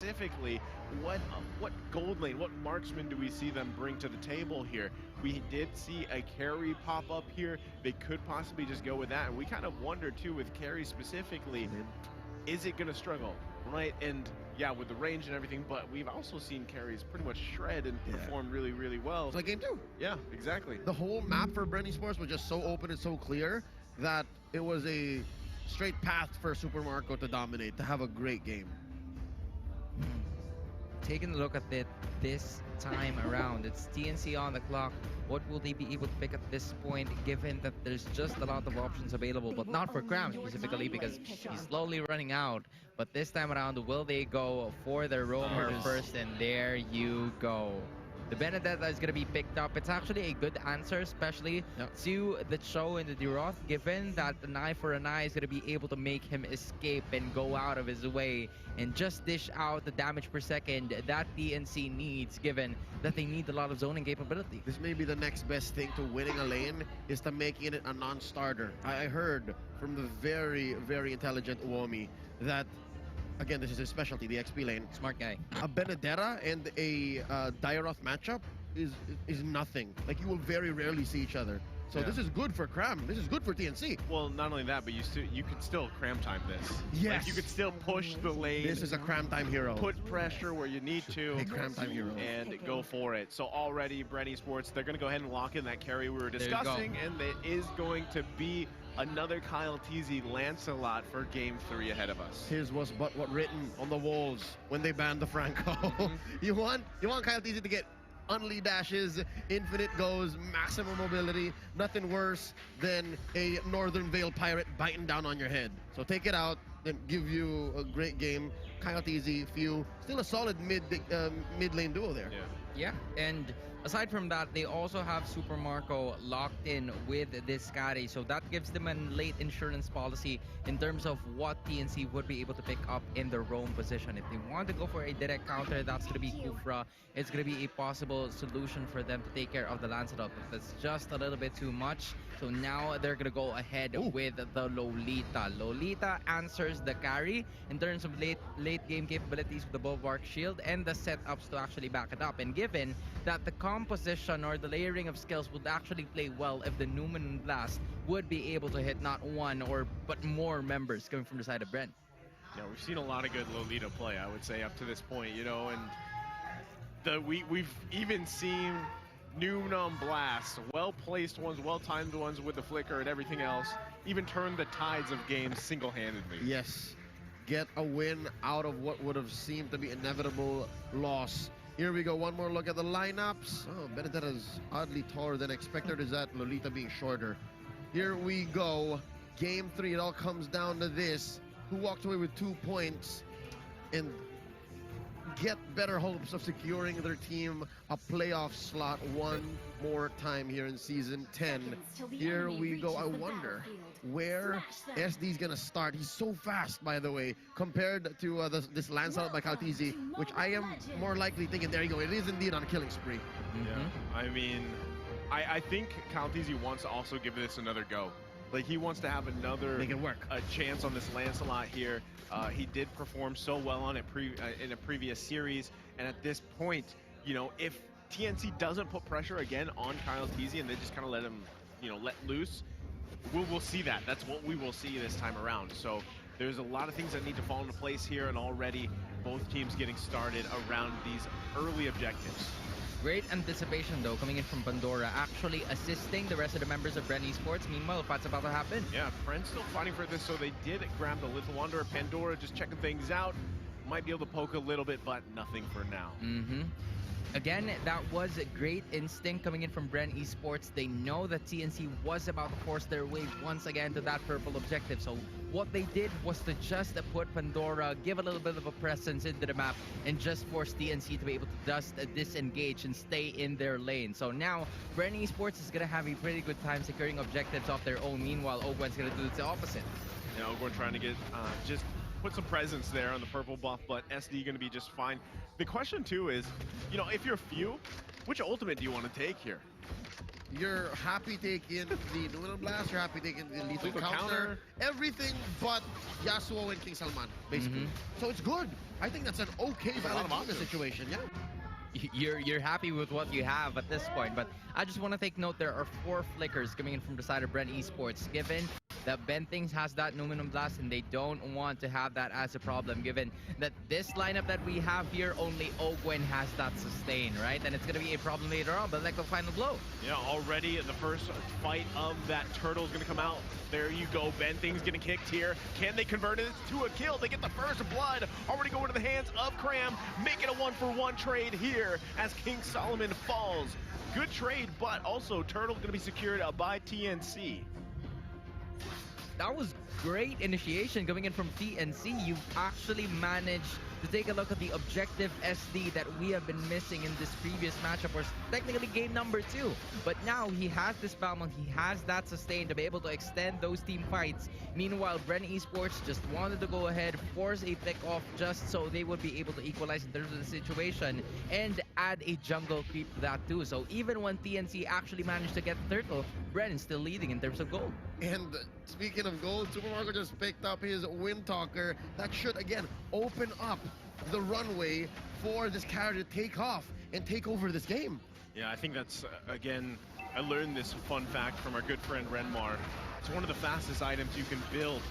Specifically, what gold lane, what marksman do we see them bring to the table here? We did see a carry pop up here. They could possibly just go with that, and we kind of wonder too with carry specifically, is it going to struggle, right? And yeah, with the range and everything, but we've also seen carries pretty much shred and perform really, really well. It's like game 2. Yeah, exactly. The whole map for BREN eSports was just so open and so clear that it was a straight path for Super Marco to dominate, to have a great game. Taking a look at it this time around, it's TNC on the clock. What will they be able to pick at this point, given that there's just a lot of options available, but not for Cram specifically because he's slowly running out. But this time around, will they go for their roamer first? And there you go. The Benedetta is going to be picked up. It's actually a good answer, especially to the Cho and the Deroth, given that the eye for an eye is going to be able to make him escape and go out of his way and just dish out the damage per second that TNC needs, given that they need a lot of zoning capability. This may be the next best thing to winning a lane, is to making it a non-starter. I heard from the very, very intelligent Uomi that, again, this is his specialty, the XP lane. Smart guy. A Benedetta and a Dairoth matchup is nothing. Like, you will very rarely see each other. So this is good for Cram. This is good for TNC. Well, not only that, but you could still cram time this. Yes. Like, you could still push the lane. This is a Cram time hero. Put pressure where you need to. A Cram time hero. And go for it. So already, BREN eSports, they're going to go ahead and lock in that carry we were discussing. And it is going to be another Kyle TZ Lancelot for Game 3 ahead of us. His was but what written on the walls when they banned the Franco. You want Kyle TZ to get unlead dashes, infinite goes, maximum mobility. Nothing worse than a Northern Veil pirate biting down on your head. So take it out, then give you a great game. Kyle TZ, few, still a solid mid lane duo there. Yeah, and aside from that, they also have Super Marco locked in with this carry, so that gives them a late insurance policy in terms of what TNC would be able to pick up in their roam position. If they want to go for a direct counter, that's going to be Kufra. It's going to be a possible solution for them to take care of the Lancelot, but that's just a little bit too much. So now they're going to go ahead with the Lolita. Lolita answers the carry in terms of late game capabilities with the Bulwark Shield and the setups to actually back it up. And given that the composition or the layering of skills would actually play well if the Numen Blast would be able to hit not one but more members coming from the side of BREN. Yeah, we've seen a lot of good Lolita play, I would say, up to this point, you know, and we've even seen Numen Blasts, well-placed ones, well-timed ones with the flicker and everything else, even turn the tides of games single-handedly. Yes, get a win out of what would have seemed to be inevitable loss. Here we go, one more look at the lineups. Oh, Benedetta's oddly taller than expected. Is that Lolita being shorter? Here we go, Game 3, it all comes down to this. Who walked away with 2 points and get better hopes of securing their team a playoff slot one more time here in Season 10. Here we go. I wonder where SD's gonna start. He's so fast, by the way, compared to this Lancelot by Kyle TZ, which I am more likely thinking, there you go, it is indeed on a killing spree. Yeah, I mean, I think Kyle TZ wants to also give this another go. Like, he wants to have another Make it work. A chance on this Lancelot here. He did perform so well on it in a previous series, and at this point, you know, if TNC doesn't put pressure again on Kyle TZ and they just kind of let him, you know, let loose, we'll see that. That's what we will see this time around. So there's a lot of things that need to fall into place here, and already both teams getting started around these early objectives. Great anticipation, though, coming in from Pandora, actually assisting the rest of the members of BREN eSports. Meanwhile, what's about to happen? Yeah, BREN's still fighting for this, so they did grab the Little Wanderer. Pandora just checking things out. Might be able to poke a little bit, but nothing for now. Again, that was a great instinct coming in from BREN eSports. They know that TNC was about to force their way once again to that purple objective. So what they did was to just put Pandora, give a little bit of a presence into the map, and just force TNC to be able to just disengage and stay in their lane. So now, BREN eSports is going to have a pretty good time securing objectives of their own. Meanwhile, Ogwen's going to do the opposite. Yeah, Ogwen trying to get just put some presence there on the purple buff, but SD going to be just fine. The question too is, you know, if you're few, which ultimate do you want to take here? You're happy taking the Numinal Blast, you're happy taking the lethal Lethal counter, counter. everything but Yasuo and King Salman, basically. So it's good. I think that's an okay a lot of Valentina options. situation, yeah. You're happy with what you have at this point, but I just want to take note there are 4 flickers coming in from the side of BREN Esports, given that Ben Things has that Numinum Blast and they don't want to have that as a problem, given that this lineup that we have here, only Ogwen has that sustain, right? And it's going to be a problem later on, but like the final blow. Yeah, already the first fight of that turtle is going to come out. There you go. Ben Thing's getting kicked here. Can they convert it to a kill? They get the first blood. Already going to the hands of Cram. Make it a 1-for-1 trade here as King Solomon falls. Good trade, but also Turtle going to be secured by TNC. That was great initiation coming in from TNC. You've actually managed to take a look at the objective SD that we have been missing in this previous matchup, or technically game number 2. But now he has this Balmont, he has that sustain to be able to extend those team fights. Meanwhile, BREN Esports just wanted to go ahead, force a pick off just so they would be able to equalize in terms of the situation and add a jungle creep to that too. So even when TNC actually managed to get Turtle, BREN is still leading in terms of gold. And speaking of gold, Super Marco just picked up his Wind Talker. That should, again, open up the runway for this character to take off and take over this game. Yeah, I think that's, again, I learned this fun fact from our good friend Renmar. It's one of the fastest items you can build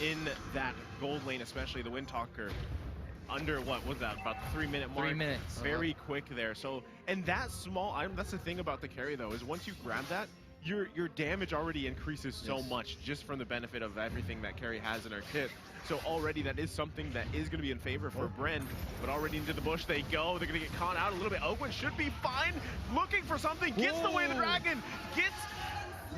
in that gold lane, especially the Wind Talker. Under, what was that, about the 3-minute mark? 3 minutes. Very quick there. So, and that small item, that's the thing about the carry though, is once you grab that, your damage already increases so much just from the benefit of everything that carry has in her kit. So already that is something that is going to be in favor for BREN, but already into the bush they go. They're going to get caught out a little bit. Ogwen should be fine, looking for something, gets the way of the dragon, gets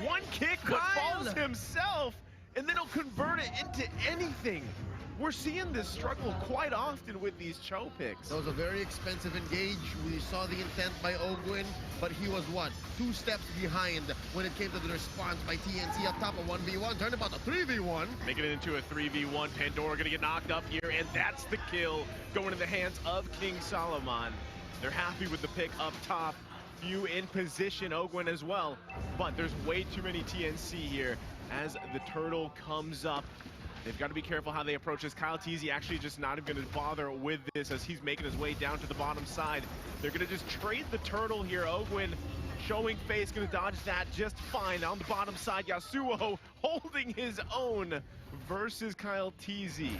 one kick, but falls himself, and then he'll convert it into anything. We're seeing this struggle quite often with these Cho picks. That was a very expensive engage. We saw the intent by Ogwen, but he was, what, 2 steps behind when it came to the response by TNC up top of 1v1. Turned about a 3v1. Making it into a 3v1. Pandora gonna get knocked up here, and that's the kill going in the hands of King Solomon. They're happy with the pick up top. Few in position, Ogwen as well, but there's way too many TNC here as the turtle comes up. They've got to be careful how they approach this. Kyle Teasy actually just not even going to bother with this as he's making his way down to the bottom side. They're going to just trade the turtle here. Ogwen showing face, going to dodge that just fine. On the bottom side, Yasuo holding his own versus Kyle Teasy.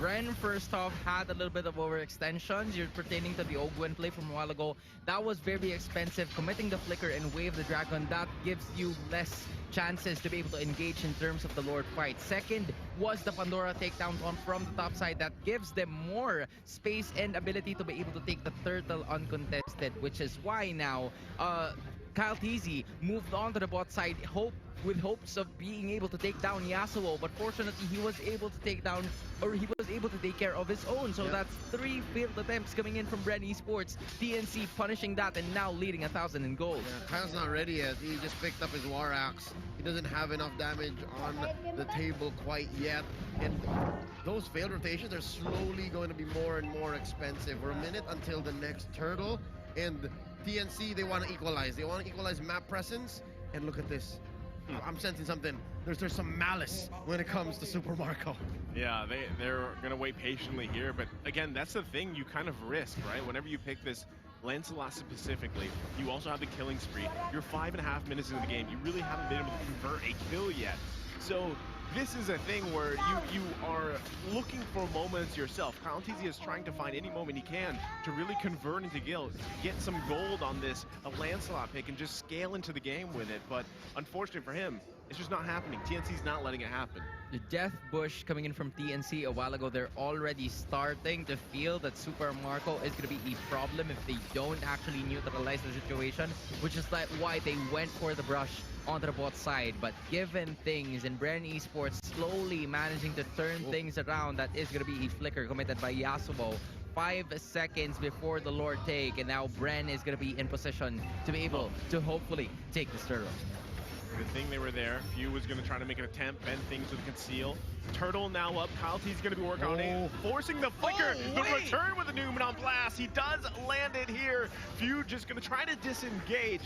BREN, first off, had a little bit of overextensions. You're pertaining to the Ogwen play from a while ago. That was very expensive. Committing the flicker and wave the dragon, that gives you less chances to be able to engage in terms of the Lord fight. Second was the Pandora takedown from the top side. That gives them more space and ability to be able to take the turtle uncontested, which is why now Kyle Teasy moved on to the bot side, with hopes of being able to take down Yasuo, but fortunately he was able to take down, or he was able to take care of his own. So that's 3 failed attempts coming in from BREN Esports. TNC punishing that and now leading 1,000 in gold. Yeah, Kyle's not ready yet. He just picked up his War Axe. He doesn't have enough damage on the table quite yet. And those failed rotations are slowly going to be more and more expensive. We're a minute until the next turtle. And TNC, they want to equalize. They want to equalize map presence. And look at this. I'm sensing something. There's some malice when it comes to Super Marco. Yeah, they're going to wait patiently here, but again, that's the thing you kind of risk, right? Whenever you pick this Lancelot specifically, you also have the killing spree. You're 5.5 minutes into the game. You really haven't been able to convert a kill yet. So this is a thing where you are looking for moments yourself. Kyle Teasy is trying to find any moment he can to really convert into guild, get some gold on this Lancelot pick and just scale into the game with it. But unfortunately for him, it's just not happening. TNC's not letting it happen. The Death Bush coming in from TNC a while ago, they're already starting to feel that Super Marco is going to be a problem if they don't actually neutralize the situation, which is like why they went for the brush onto the bot side. But given things and BREN Esports slowly managing to turn things around, that is going to be a flicker committed by Yasuo. 5 seconds before the Lord take, and now BREN is going to be in position to be able to hopefully take this turtle. Good thing they were there. Few was going to try to make an attempt, bend things with conceal. Turtle now up. Kyle T's going to be working on it, forcing the flicker. The return with the Numen on blast. He does land it here. Few just going to try to disengage.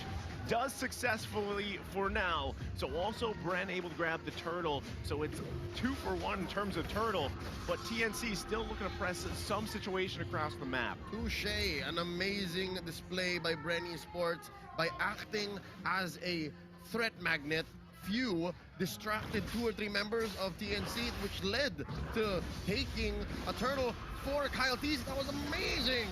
does successfully for now. So also BREN able to grab the turtle. So it's 2 for 1 in terms of turtle, but TNC still looking to press some situation across the map. Touche, an amazing display by BREN Esports by acting as a threat magnet. Few distracted 2 or 3 members of TNC, which led to taking a turtle for Kyle TZ. That was amazing.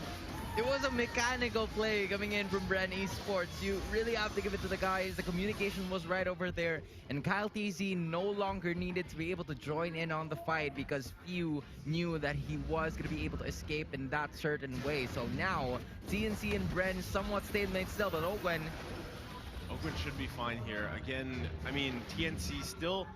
It was a mechanical play coming in from BREN Esports. You really have to give it to the guys. The communication was right over there. And Kyle TZ no longer needed to be able to join in on the fight because few knew that he was going to be able to escape in that certain way. So now, TNC and BREN somewhat stalemate still, but Ogwen should be fine here. Again, I mean, TNC still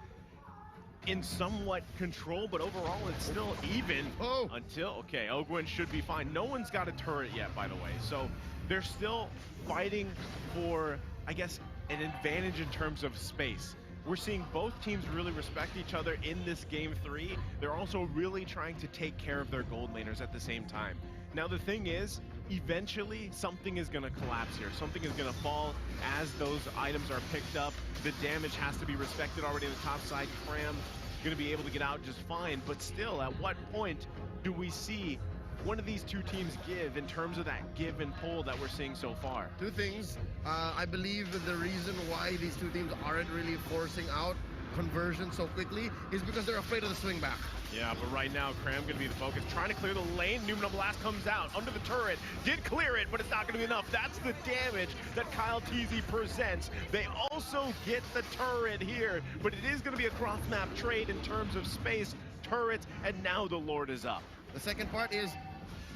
in somewhat control, but overall it's still even until, okay, Ogwen should be fine. No one's got a turret yet, by the way. So they're still fighting for, I guess, an advantage in terms of space. We're seeing both teams really respect each other in this game 3. They're also really trying to take care of their gold laners at the same time. Now the thing is, eventually something is going to collapse here. Something is going to fall as those items are picked up. The damage has to be respected already on the top side. Cram going to be able to get out just fine, but still, at what point do we see one of these two teams give in terms of that give and pull that we're seeing so far? 2 things. I believe that the reason why these 2 teams aren't really forcing out conversion so quickly is because they're afraid of the swing back. Yeah, but right now, Cram going to be the focus. Trying to clear the lane. Numenal Blast comes out under the turret. Did clear it, but it's not going to be enough. That's the damage that Kyle TZ presents. They also get the turret here, but it is going to be a cross-map trade in terms of space, turrets, and now the Lord is up. The second part is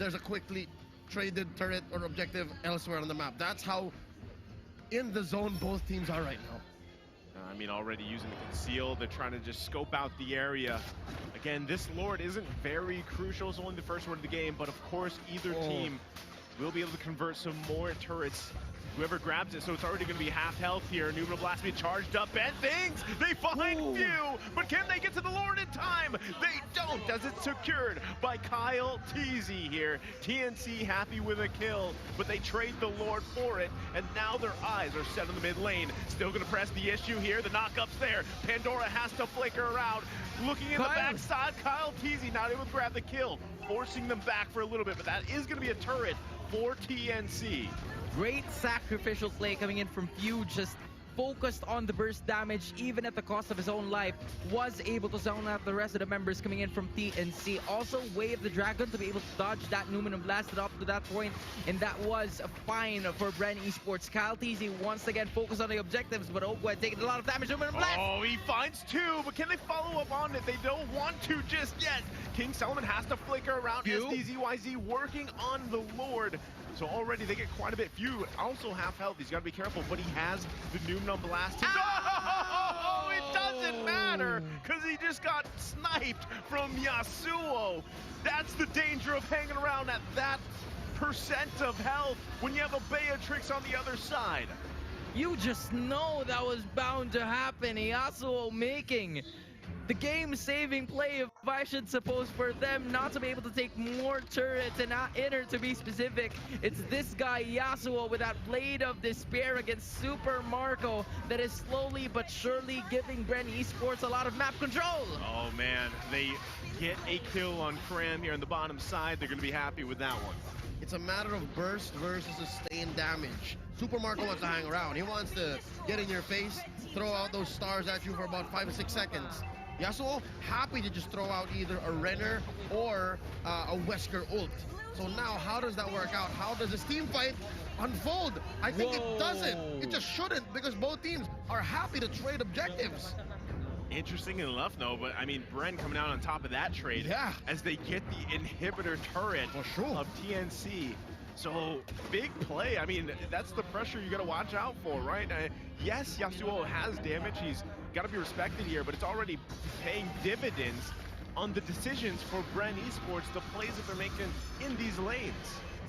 there's a quickly traded turret or objective elsewhere on the map. That's how in the zone both teams are right now. I mean, already using the conceal, they're trying to just scope out the area. Again, this Lord isn't very crucial. It's only the first one of the game, but of course, either team will be able to convert some more turrets. Whoever grabs it, so it's already going to be half health here. Numenal Blast being charged up, and things! They find Few, but can they get to the Lord in time? They don't, as it's secured by Kyle TZ here. TNC happy with a kill, but they trade the Lord for it, and now their eyes are set on the mid lane. Still going to press the issue here. The knockup's there. Pandora has to flicker around. Looking in the backside, Kyle TZ not able to grab the kill, forcing them back for a little bit, but that is going to be a turret for TNC. Great sacrificial play coming in from Few, just focused on the burst damage even at the cost of his own life, was able to zone out the rest of the members coming in from TNC. Also wave the dragon to be able to dodge that Numenal Blast up to that point, and that was fine for BREN Esports. Kyle TZ once again focused on the objectives, but Ogwen taking a lot of damage. Numenal Blast! Oh, he finds 2, but can they follow up on it? They don't want to just yet. King Solomon has to flicker around. SDZYZ working on the Lord. So already they get quite a bit. Few also half health. He's got to be careful, but he has the Numenal Blast. Oh, it doesn't matter because he just got sniped from Yasuo. That's the danger of hanging around at that percent of health when you have a Beatrix on the other side. You just know that was bound to happen. Yasuo making the game-saving play, if I should suppose, for them not to be able to take more turrets, and not Inner to be specific. It's this guy, Yasuo, with that Blade of Despair against Super Marco that is slowly but surely giving BREN Esports a lot of map control. Oh man, they get a kill on Cram here on the bottom side. They're going to be happy with that one. It's a matter of burst versus sustained damage. Super Marco wants to hang around. He wants to get in your face, throw out those stars at you for about 5 or 6 seconds. Yasuo happy to just throw out either a Renner or a Wesker ult. So now, how does that work out? How does this team fight unfold? I think it doesn't. It just shouldn't, because both teams are happy to trade objectives. Interesting enough, though, but I mean, BREN coming out on top of that trade as they get the inhibitor turret of TNC. So, big play. I mean, that's the pressure you got to watch out for, right? Yes, Yasuo has damage. He's got to be respected here, but it's already paying dividends on the decisions for BREN Esports, the plays that they're making in these lanes.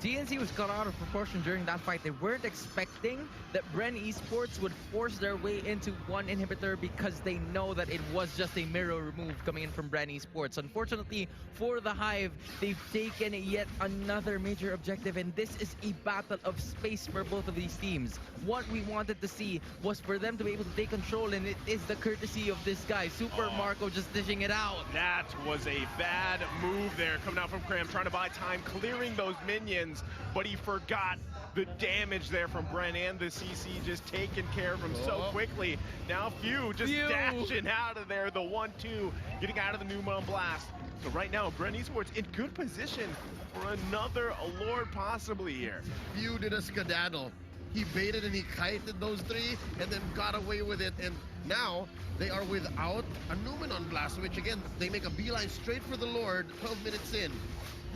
TNC was cut out of proportion during that fight. They weren't expecting that BREN Esports would force their way into one inhibitor because they know that it was just a mirror move coming in from BREN Esports. Unfortunately for the Hive, they've taken yet another major objective, and this is a battle of space for both of these teams. What we wanted to see was for them to be able to take control, and it is the courtesy of this guy, Super Marco, just dishing it out. That was a bad move there coming out from Cram, trying to buy time, clearing those minions, but he forgot the damage there from BREN and the CC just taking care of him so quickly. Now Few just dashing out of there, the 1-2, getting out of the Newmont Blast. So right now, BREN Esports in good position for another Lord possibly here. Few did a skedaddle. He baited and he kited those three and then got away with it. And now they are without a Newmont Blast, which again, they make a beeline straight for the Lord 12 minutes in.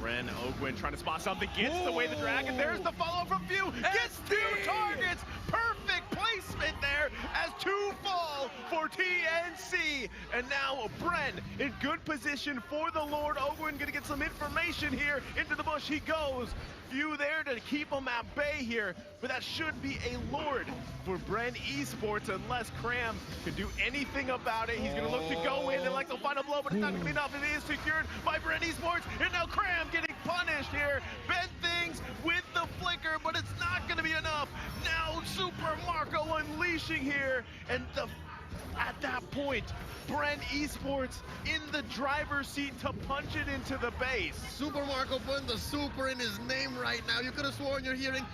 BREN Ogwin trying to spot something, gets away the dragon. There's the follow from Few, gets 2 targets. Perfect placement there as 2 fall for TNC. And now BREN in good position for the Lord. Ogwin gonna get some information here. Into the bush he goes. Few there to keep him at bay here, but that should be a Lord for BREN Esports unless Cram can do anything about it. He's gonna look to go in and like the final blow, but it's not gonna be enough. It is secured by BREN Esports, and now Cram getting punished here. Ben Things with the flicker, but it's not gonna be enough. Now Super Marco unleashing here, and at that point, BREN Esports in the driver's seat to punch it into the base. Super Marco putting the super in his name right now. You could have sworn you're hearing.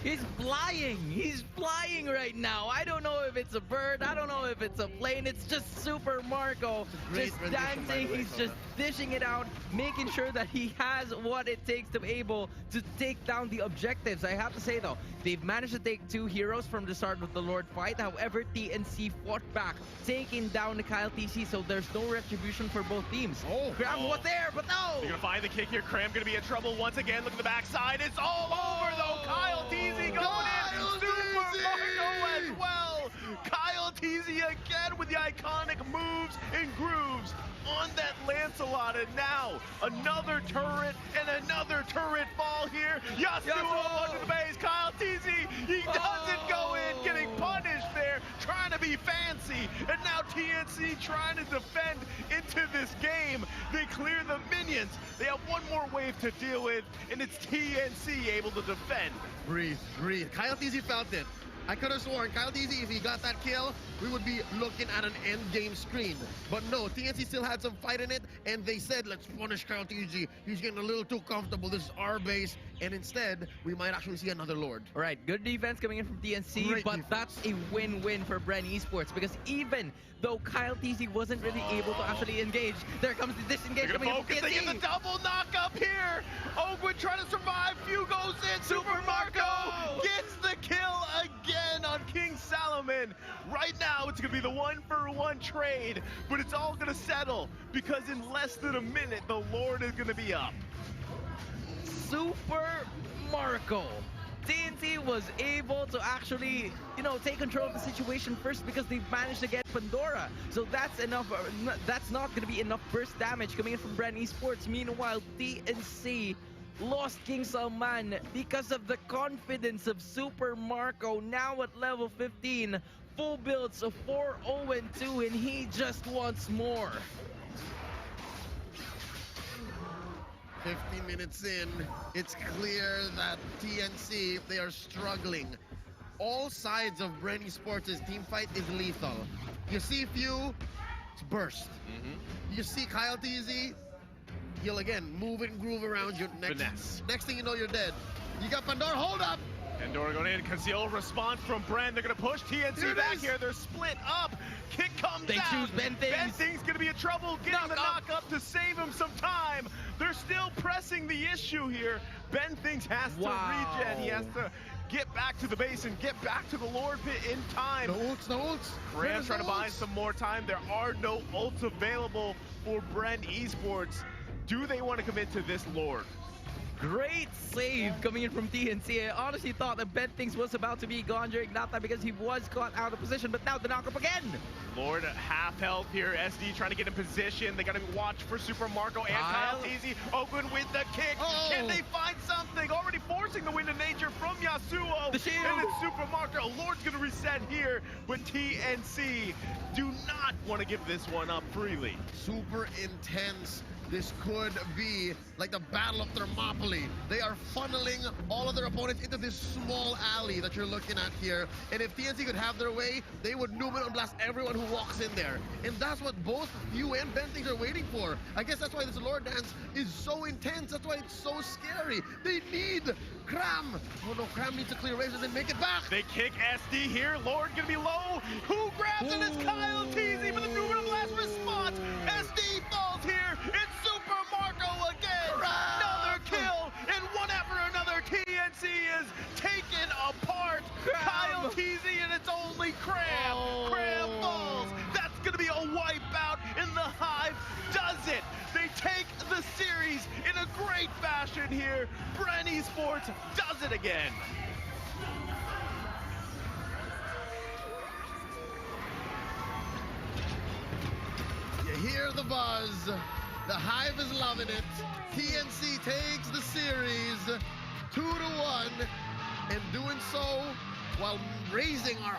He's flying. He's flying right now. I don't know if it's a bird. I don't know if it's a plane. It's just Super Marco just dancing. He's just dishing it out, making sure that he has what it takes to be able to take down the objectives. I have to say, though, they've managed to take 2 heroes from the start of the Lord fight. However, TNC fought back, taking down the Kyle TC, so there's no retribution for both teams. Cram was there, but no! They're gonna find the kick here. Cram gonna be in trouble once again. Look at the backside. It's all over, though. Kyle TZ going in. Super Marco as well. Kyle TZ again with the iconic moves and grooves on that Lancelot, and now another turret and another turret fall here. Yasuo under the base. Kyle TZ, he doesn't go in, getting punished there, trying to be fancy, and now TNC trying to defend into this game. They clear the minions. They have one more wave to deal with, and it's TNC able to defend. Breathe, breathe. Kyle TZ felt it. I could have sworn Kyle TZ, if he got that kill, we would be looking at an end game screen. But no, TNC still had some fight in it, and they said, let's punish Kyle TZ. He's getting a little too comfortable. This is our base. And instead, we might actually see another Lord. All right, good defense coming in from TNC, Great but defense. that's a win-win for BREN Esports, because even though Kyle TZ wasn't really able to actually engage, there comes the disengage coming in from They get the TNC. double knock up here. Ogwin trying to survive. Few goes in. Super Marco gets the kill again on King Salomon. Right now, it's going to be the 1-for-1 trade, but it's all going to settle because in less than a minute, the Lord is going to be up. Super Marco. TNC was able to actually, take control of the situation first because they managed to get Pandora. So that's enough. That's not going to be enough burst damage coming in from BREN Esports. Meanwhile, TNC lost King Salman because of the confidence of Super Marco, now at level 15. Full builds of 4-0-2, and he just wants more. 15 minutes in, it's clear that TNC, they are struggling. All sides of BREN Esports' team fight is lethal. You see Few, it's burst. You see Kyle TZ, he'll again move and groove around you. Next thing you know, you're dead. You got Pandora, hold up! Pandora going in, concealed response from BREN. They're going to push TNC back here. They're split up. Kick comes They out. choose Ben Things. Ben Things going to be in trouble, getting the knock up to save him some time. They're still pressing the issue here. Ben Things has to regen. He has to get back to the base and get back to the Lord pit in time. No ults. Cram trying to buy some more time. There are no ults available for BREN Esports. Do they want to commit to this Lord? Great save coming in from TNC. I honestly thought that Ben Things was about to be gone during that time because he was caught out of position, but now the knock-up again. Lord half health here. SD trying to get in position. They got to watch for Super Marco and Kyle Teasy. Open with the kick. Oh. Can they find something? Already forcing the wind of nature from Yasuo. The shield. And it's Super Marco. Lord's going to reset here, but TNC do not want to give this one up freely. Super intense. This could be like the Battle of Thermopylae. They are funneling all of their opponents into this small alley that you're looking at here. And if TNC could have their way, they would nuke and blast everyone who walks in there. And that's what both you and Ben Things are waiting for. I guess that's why this Lord Dance is so intense. That's why it's so scary. They need Cram. Oh no, Cram needs to clear waves and then make it back. They kick SD here. Lord gonna be low. Who grabs it? It's Kyle Teasy with a nuke blast response. SD falls here. It's Super Marco again. Another kill. And one after another, TNC is taken apart. Kyle Teasy and it's only Cram. Oh. Cram falls. That's gonna be a wipeout, and the Hive does it. They take the series in a great fashion here. BREN Esports does it again. You hear the buzz. The Hive is loving it. TNC takes the series 2-1, and doing so while raising our